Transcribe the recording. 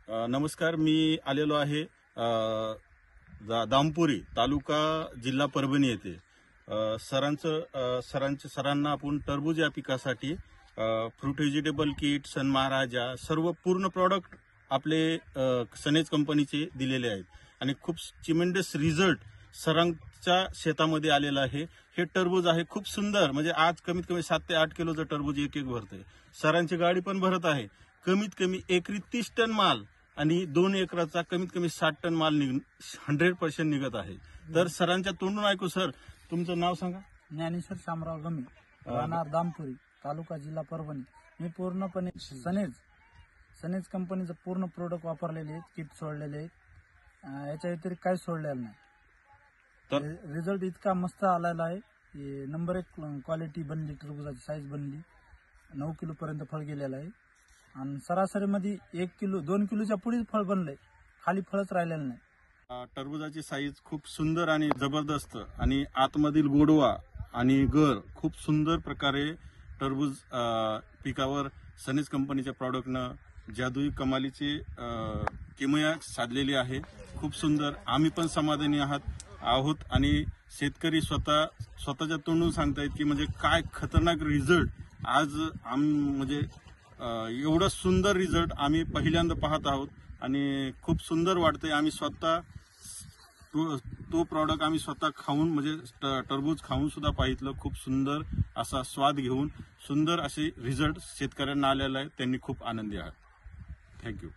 नमस्कार. मी आलेलो आहे दामपुरी तालुका जिल्हा परभणी येथे. सरांना आपण टरबूज या पिकासाठी फ्रूट व्हेजिटेबल किट, सन महाराजा सर्व पूर्ण प्रॉडक्ट आपले सनेज कंपनीचे दिलेले आहेत आणि खूप चिमेंडस रिझल्ट सरांच्या शेतामध्ये आलेला आहे. हे टरबूज आहे खूप सुंदर, म्हणजे आज कमीत कमी 7 ते 8 किलोचं टरबूज एक भरतंय. सरांची गाडी पण भरत आहे. कमीत कमी एकरी 30 टन माल आणि 2 एकराचा कमीत कमी 60 टन माल 100% निघत आहे. तर सरांच्या तोंडून ऐकू. सर, तुमचं नाव सांगा. ज्ञानेश्वर शामराव गमे, राहणार दामपुरी, तालुका जिल्हा परभणी. मी पूर्णपणे सनेज कंपनीचं पूर्ण प्रोडक्ट वापरलेले आहेत, किट सोडलेले आहेत. याच्या व्यतिरिक्त काही सोडलेलं नाही. तर रिझल्ट इतका मस्त आलेला आहे. नंबर 1 क्वालिटी बनली, टरबुजाची साईज बनली, 9 किलो पर्यंत फळ गेलेलं आहे आणि सरासरीमध्ये 1 किलो 2 किलोच्या पुढेच फळ बनलंय, खाली फळच राहिलेलं नाही. टरबुजाची साईज खूप सुंदर आणि जबरदस्त आणि आतमधील गोडवा आणि गर खूप सुंदर प्रकारे टरबूज पिकावर सनेज कंपनीच्या प्रॉडक्टनं जादुई कमालीची किमया साधलेली आहे. खूप सुंदर. आम्ही पण समाधानी आहोत आणि शेतकरी स्वतःच्या तोंडून सांगतायत की म्हणजे काय खतरनाक रिझल्ट आज म्हणजे एवढा सुंदर रिझल्ट आम्ही पहिल्यांदा पाहत आहोत आणि खूप सुंदर वाटतंय. आम्ही स्वतः तो प्रॉडक्ट आम्ही स्वतः खाऊन म्हणजे टरबूज खाऊन सुद्धा पाहितलं. खूप सुंदर असा स्वाद घेऊन सुंदर असे रिझल्ट शेतकऱ्यांना आलेला आहे. त्यांनी खूप आनंदी आहात. थँक्यू.